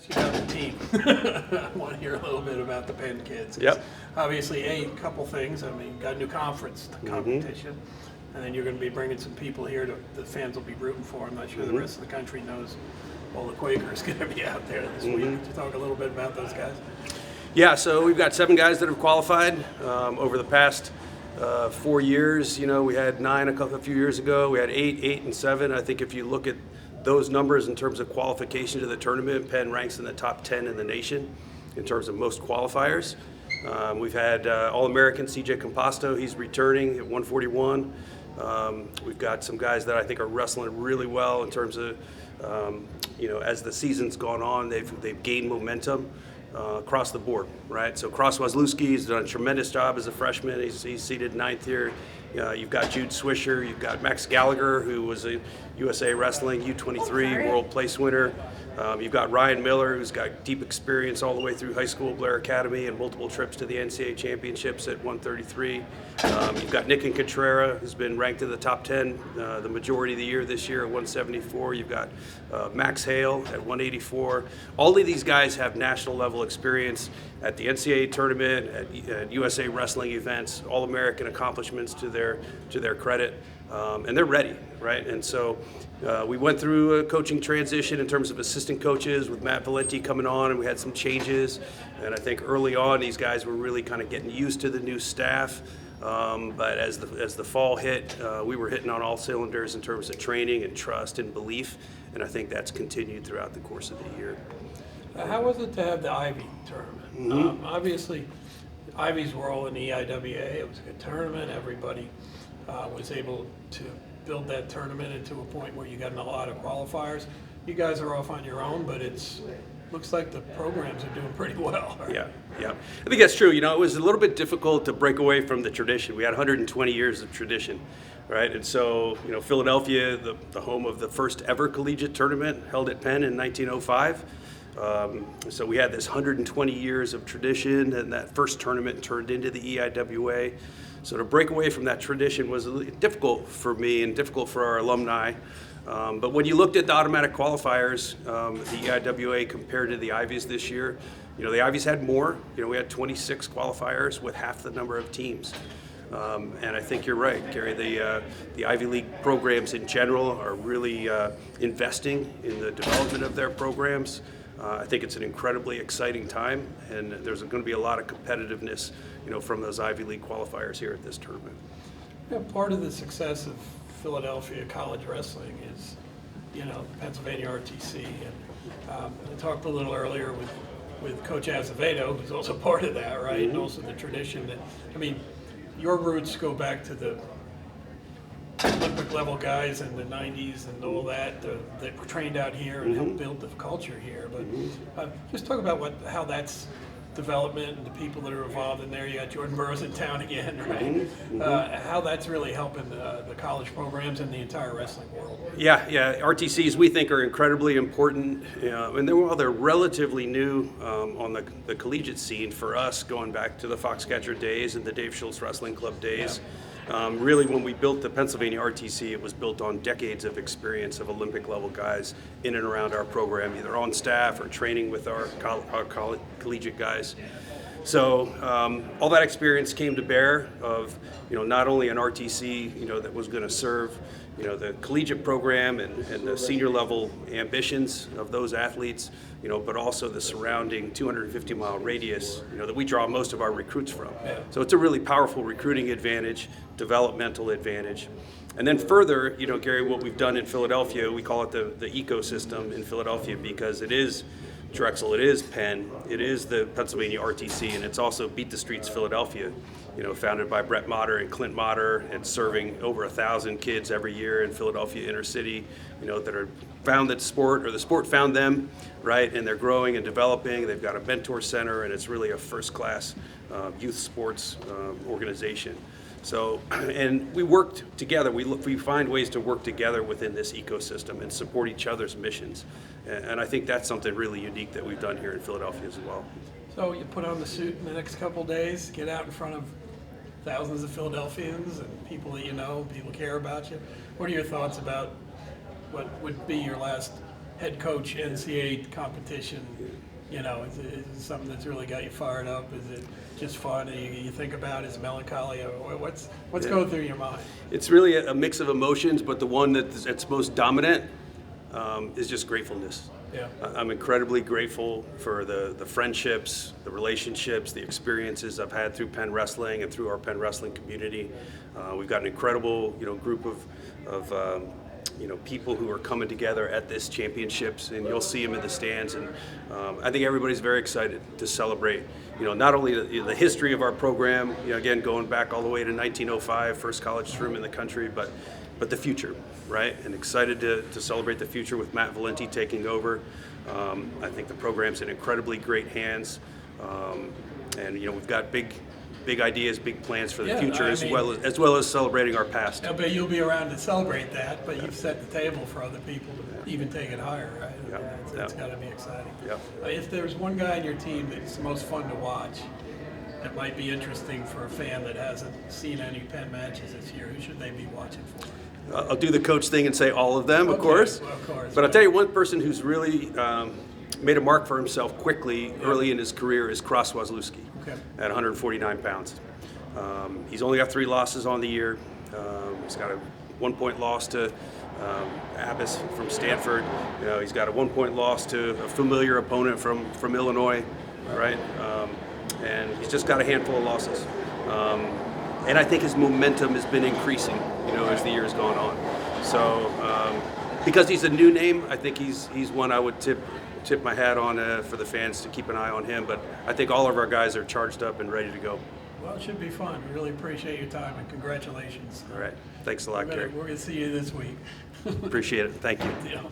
Ask you about the team. I want to hear a little bit about the Penn kids. Yep. Obviously, a couple things. I mean, you've got a new conference competition, and then you're going to be bringing some people here the fans will be rooting for. I'm not sure the rest of the country knows all the Quakers going to be out there this week. Could you talk a little bit about those guys? Yeah, so we've got 7 guys that have qualified over the past 4 years. You know, we had 9 a few years ago. We had 8, 8, and 7. I think if you look at those numbers in terms of qualification to the tournament, Penn ranks in the top 10 in the nation in terms of most qualifiers. We've had All-American CJ Composto. He's returning at 141. We've got some guys that I think are wrestling really well in terms of, you know, as the season's gone on, they've gained momentum across the board, right? So Cross Wazlewski's done a tremendous job as a freshman. He's seated 9th here. You've got Jude Swisher. You've got Max Gallagher, who was a USA Wrestling U23 World Place winner. You've got Ryan Miller, who's got deep experience all the way through high school, Blair Academy, and multiple trips to the NCAA championships at 133. You've got Nick Contreras, who's been ranked in the top 10 the majority of the year this year at 174. You've got Max Hale at 184. All of these guys have national level experience at the NCAA tournament, at USA Wrestling events, All-American accomplishments to their credit, and they're ready, right? And so we went through a coaching transition in terms of assistant coaches with Matt Valenti coming on, and we had some changes. And I think early on, these guys were really kind of getting used to the new staff. But as the fall hit, we were hitting on all cylinders in terms of training and trust and belief, and I think that's continued throughout the course of the year. How was it to have the Ivy tournament? Obviously, Ivies were all in the EIWA. It was a good tournament. Everybody was able to build that tournament into a point where you got a lot of qualifiers. You guys are off on your own, but looks like the programs are doing pretty well. Right? Yeah. I think that's true. You know, it was a little bit difficult to break away from the tradition. We had 120 years of tradition, right? And so, you know, Philadelphia, the home of the first ever collegiate tournament held at Penn in 1905. So we had this 120 years of tradition, and that first tournament turned into the EIWA. So to break away from that tradition was difficult for me and difficult for our alumni. But when you looked at the automatic qualifiers, the EIWA compared to the Ivies this year, you know, the Ivies had more. You know, we had 26 qualifiers with half the number of teams. And I think you're right, Gary. The Ivy League programs in general are really investing in the development of their programs. I think it's an incredibly exciting time, and there's going to be a lot of competitiveness, you know, from those Ivy League qualifiers here at this tournament. Yeah, part of the success of Philadelphia college wrestling is, you know, Pennsylvania RTC, and I talked a little earlier with Coach Azevedo, who's also part of that, right? And also the tradition that, I mean, your roots go back to the Olympic level guys in the 90s and all that that were trained out here and helped build the culture here. But just talk about how that's development and the people that are involved in there. You got Jordan Burroughs in town again, right? How that's really helping the college programs and the entire wrestling world. Yeah. RTCs we think are incredibly important, and they're relatively new on the collegiate scene for us, going back to the Foxcatcher days and the Dave Schultz Wrestling Club days. Yeah. Really, when we built the Pennsylvania RTC, it was built on decades of experience of Olympic level guys in and around our program, either on staff or training with our collegiate guys. So all that experience came to bear of, you know, not only an RTC, you know, that was going to serve, you know, the collegiate program and the senior level ambitions of those athletes, you know, but also the surrounding 250-mile radius, you know, that we draw most of our recruits from. So it's a really powerful recruiting advantage, developmental advantage. And then further, you know, Gary, what we've done in Philadelphia, we call it the ecosystem in Philadelphia, because it is Drexel, it is Penn, it is the Pennsylvania RTC, and it's also Beat the Streets Philadelphia, you know, founded by Brett Motter and Clint Motter, and serving over 1,000 kids every year in Philadelphia inner city, you know, that are found that sport, or the sport found them, right, and they're growing and developing. They've got a mentor center, and it's really a first-class youth sports organization. So, and we worked together. We find ways to work together within this ecosystem and support each other's missions. And I think that's something really unique that we've done here in Philadelphia as well. So you put on the suit in the next couple of days, get out in front of thousands of Philadelphians and people that you know, people care about you. What are your thoughts about what would be your last head coach NCAA competition, you know, is it something that's really got you fired up? Is it just fun? You think about is melancholy? Or what's going through your mind? It's really a mix of emotions, but the one that's most dominant is just gratefulness. Yeah. I'm incredibly grateful for the friendships, the relationships, the experiences I've had through Penn Wrestling and through our Penn Wrestling community. We've got an incredible, group of people who are coming together at this championships, and you'll see them in the stands. And I think everybody's very excited to celebrate, not only the history of our program, again, going back all the way to 1905, first college room in the country, but the future, right? And excited to celebrate the future with Matt Valenti taking over. I think the program's in incredibly great hands. And we've got big ideas, big plans for the future, as well as celebrating our past. I bet you'll be around to celebrate that, but you've set the table for other people to even take it higher, right? Yeah. It's got to be exciting. Yep. If there's one guy on your team that's the most fun to watch, that might be interesting for a fan that hasn't seen any Penn matches this year, who should they be watching for? I'll do the coach thing and say all of them, of course. Well, of course. But I'll tell you one person who's really made a mark for himself quickly early in his career is Kros Wazlewski at 149 pounds. He's only got 3 losses on the year. He's got a 1-point loss to Abbas from Stanford. He's got a 1-point loss to a familiar opponent from Illinois, right? And he's just got a handful of losses. And I think his momentum has been increasing, as the years gone on. So because he's a new name, I think he's one I would tip my hat on for the fans to keep an eye on him. But I think all of our guys are charged up and ready to go. Well, it should be fun. We really appreciate your time, and congratulations. All right. Thanks a lot, Gary. We're going to see you this week. Appreciate it. Thank you. Yeah.